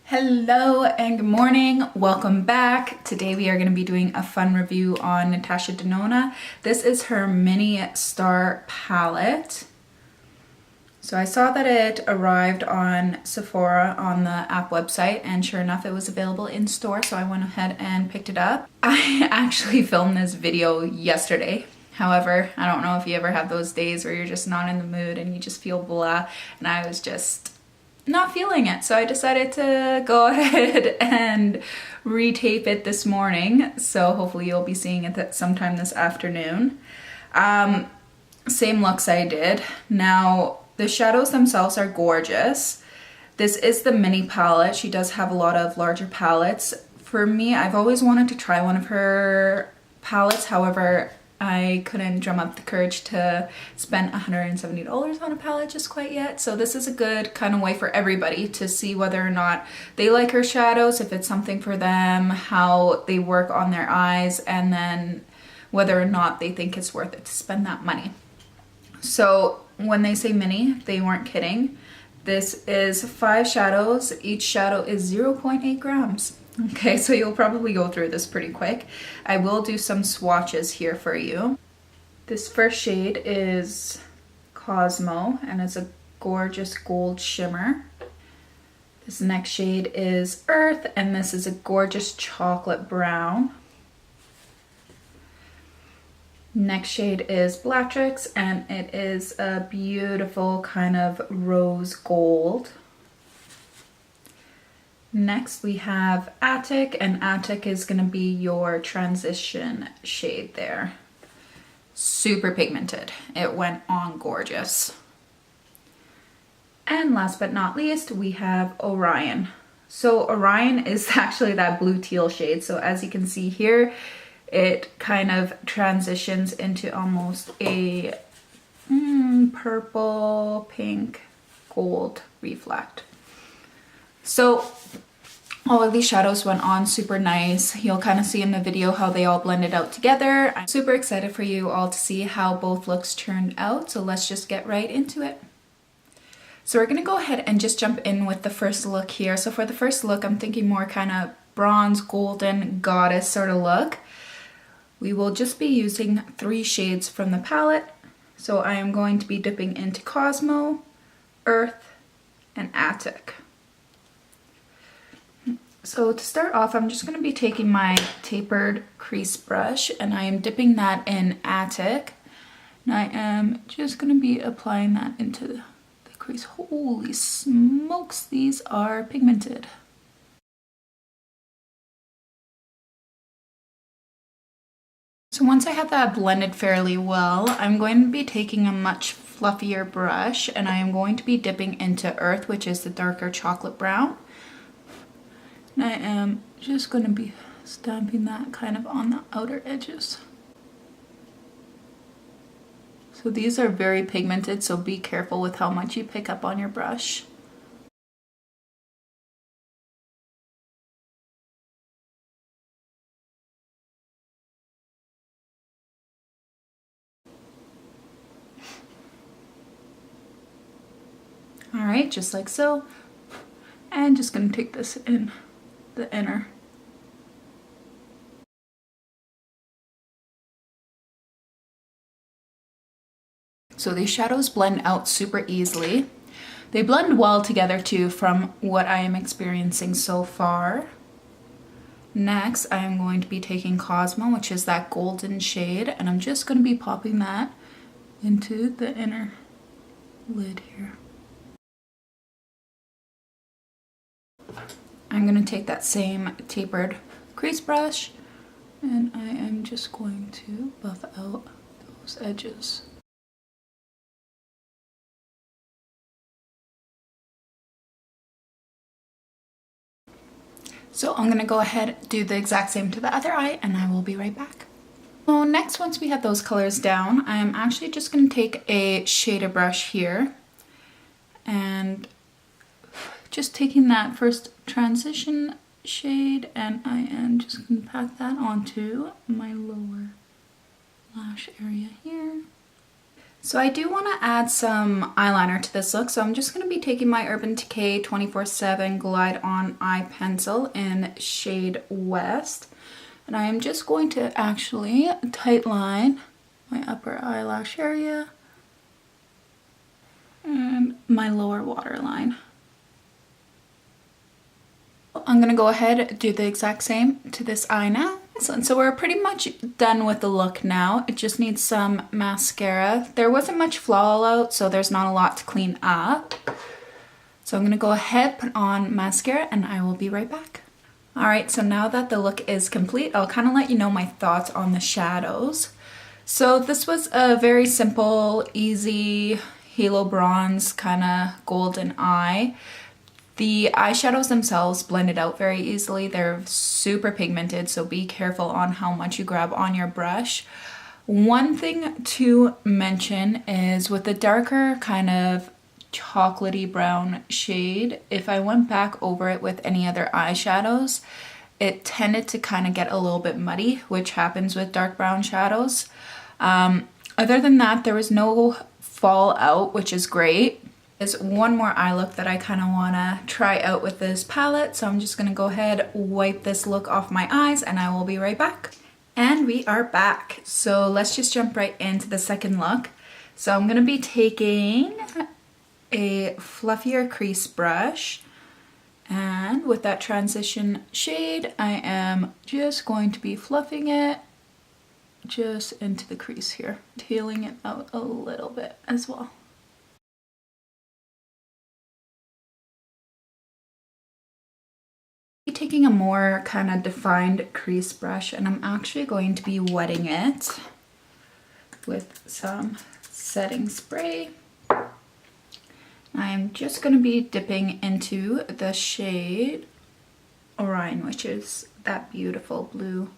Hello and good morning, welcome back. Today we are going to be doing a fun review on Natasha Denona. This is her mini star palette. So I saw that it arrived on Sephora on the app website, and sure enough it was available in store, so I went ahead and picked it up. I actually filmed this video yesterday. However, I don't know if you ever have those days where you're just not in the mood and you just feel blah, and I was just not feeling it, so I decided to go ahead and retape it this morning. So hopefully you'll be seeing it sometime this afternoon. Same looks I did. Now the shadows themselves are gorgeous. This is the mini palette. She does have a lot of larger palettes. For me, I've always wanted to try one of her palettes. However, I couldn't drum up the courage to spend $170 on a palette just quite yet. So this is a good kind of way for everybody to see whether or not they like her shadows, if it's something for them, how they work on their eyes, and then whether or not they think it's worth it to spend that money. So when they say mini, they weren't kidding. This is 5 shadows. Each shadow is 0.8 grams. Okay, so you'll probably go through this pretty quick. I will do some swatches here for you. This first shade is Cosmo, and it's a gorgeous gold shimmer. This next shade is Earth, and this is a gorgeous chocolate brown. Next shade is Blatrix, and it is a beautiful kind of rose gold. Next we have Attic, and Attic is going to be your transition shade there. Super pigmented. It went on gorgeous. And last but not least, we have Orion. So Orion is actually that blue teal shade. So as you can see here, it kind of transitions into almost a purple, pink, gold reflect. So all of these shadows went on super nice. You'll kind of see in the video how they all blended out together. I'm super excited for you all to see how both looks turned out. So let's just get right into it. So we're going to go ahead and just jump in with the first look here. So for the first look, I'm thinking more kind of bronze, golden, goddess sort of look. We will just be using 3 shades from the palette. So I am going to be dipping into Cosmo, Earth, and Attic. So to start off, I'm just going to be taking my tapered crease brush, and I am dipping that in Attic. And I am just going to be applying that into the crease. Holy smokes, these are pigmented. So once I have that blended fairly well, I'm going to be taking a much fluffier brush, and I am going to be dipping into Earth, which is the darker chocolate brown. And I am just going to be stamping that kind of on the outer edges. So these are very pigmented, so be careful with how much you pick up on your brush. Alright, just like so. And just going to take this in the inner. So these shadows blend out super easily. They blend well together too from what I am experiencing so far. Next, I am going to be taking Cosmo, which is that golden shade, and I'm just going to be popping that into the inner lid here. I'm going to take that same tapered crease brush, and I am just going to buff out those edges. So I'm going to go ahead and do the exact same to the other eye, and I will be right back. So next, once we have those colors down, I am actually just going to take a shader brush here, and just taking that first transition shade, and I am just going to pack that onto my lower lash area here. So I do want to add some eyeliner to this look, so I'm just going to be taking my Urban Decay 24/7 Glide On Eye Pencil in shade West. And I am just going to actually tightline my upper eyelash area and my lower waterline. I'm going to go ahead and do the exact same to this eye now. Excellent. So we're pretty much done with the look now. It just needs some mascara. There wasn't much fallout, so there's not a lot to clean up. So I'm going to go ahead, put on mascara, and I will be right back. Alright, so now that the look is complete, I'll kind of let you know my thoughts on the shadows. So this was a very simple, easy halo bronze kind of golden eye. The eyeshadows themselves blended out very easily. They're super pigmented, so be careful on how much you grab on your brush. One thing to mention is with the darker kind of chocolatey brown shade, if I went back over it with any other eyeshadows, it tended to kind of get a little bit muddy, which happens with dark brown shadows. Other than that, there was no fallout, which is great. There's one more eye look that I kind of want to try out with this palette, so I'm just going to go ahead, wipe this look off my eyes, and I will be right back. And we are back. So let's just jump right into the second look. So I'm going to be taking a fluffier crease brush, and with that transition shade, I am just going to be fluffing it just into the crease here, peeling it out a little bit as well. Taking a more kind of defined crease brush, and I'm actually going to be wetting it with some setting spray. I'm just going to be dipping into the shade Orion, which is that beautiful blue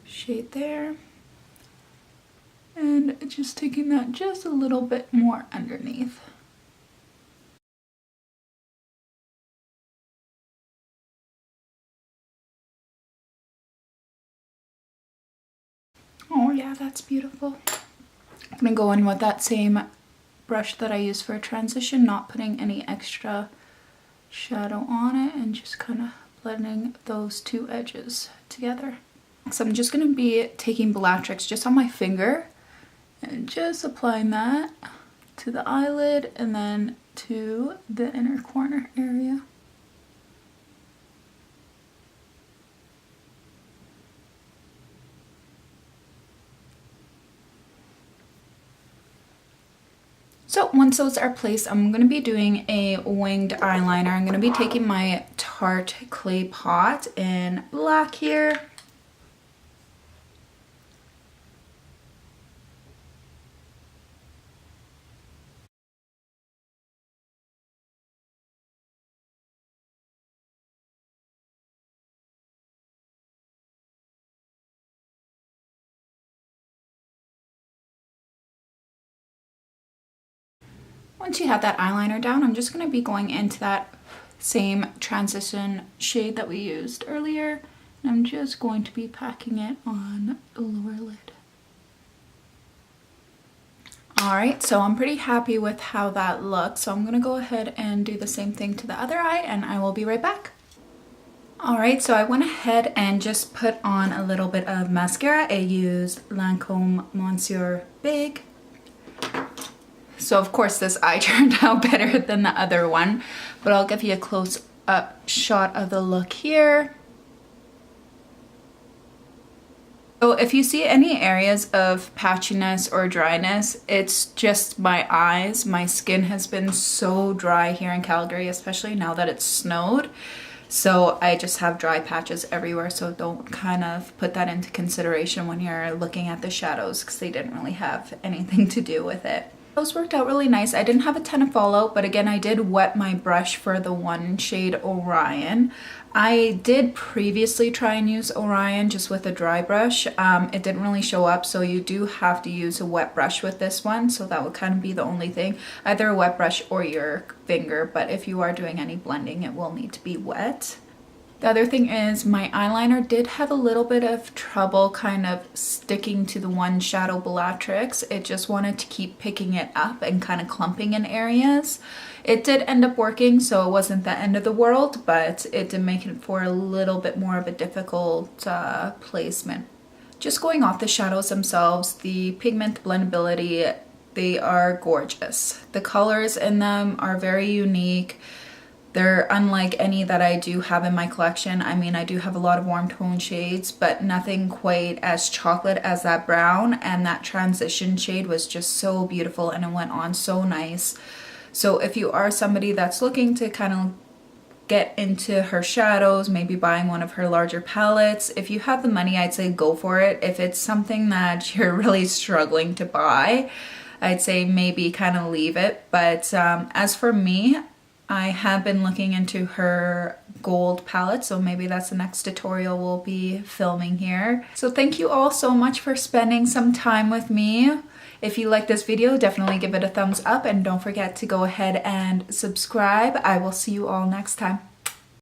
shade there, and just taking that just a little bit more underneath. Oh yeah, that's beautiful. I'm gonna go in with that same brush that I used for a transition, not putting any extra shadow on it, and just kind of blending those two edges together. So I'm just gonna be taking Bellatrix just on my finger and just applying that to the eyelid and then to the inner corner area. So once those are placed, I'm going to be doing a winged eyeliner. I'm going to be taking my Tarte Clay Pot in black here. Once you have that eyeliner down, I'm just going to be going into that same transition shade that we used earlier, and I'm just going to be packing it on the lower lid. Alright, so I'm pretty happy with how that looks, so I'm going to go ahead and do the same thing to the other eye, and I will be right back. Alright, so I went ahead and just put on a little bit of mascara. I used Lancome Monsieur Big. So of course this eye turned out better than the other one, but I'll give you a close-up shot of the look here. So if you see any areas of patchiness or dryness, it's just my eyes. My skin has been so dry here in Calgary, especially now that it's snowed. So I just have dry patches everywhere, so don't kind of put that into consideration when you're looking at the shadows, because they didn't really have anything to do with it. Those worked out really nice. I didn't have a ton of fallout, but again, I did wet my brush for the one shade Orion. I did previously try and use Orion just with a dry brush. It didn't really show up, so you do have to use a wet brush with this one, so that would kind of be the only thing. Either a wet brush or your finger, but if you are doing any blending, it will need to be wet. The other thing is my eyeliner did have a little bit of trouble kind of sticking to the one shadow Bellatrix. It just wanted to keep picking it up and kind of clumping in areas. It did end up working, so it wasn't the end of the world, but it did make it for a little bit more of a difficult placement. Just going off the shadows themselves, the pigment blendability, they are gorgeous. The colors in them are very unique. They're unlike any that I do have in my collection. I mean, I do have a lot of warm tone shades, but nothing quite as chocolate as that brown, and that transition shade was just so beautiful and it went on so nice. So if you are somebody that's looking to kind of get into her shadows, maybe buying one of her larger palettes, if you have the money, I'd say go for it. If it's something that you're really struggling to buy, I'd say maybe kind of leave it. But as for me, I have been looking into her gold palette, so maybe that's the next tutorial we'll be filming here. So thank you all so much for spending some time with me. If you like this video, definitely give it a thumbs up and don't forget to go ahead and subscribe. I will see you all next time.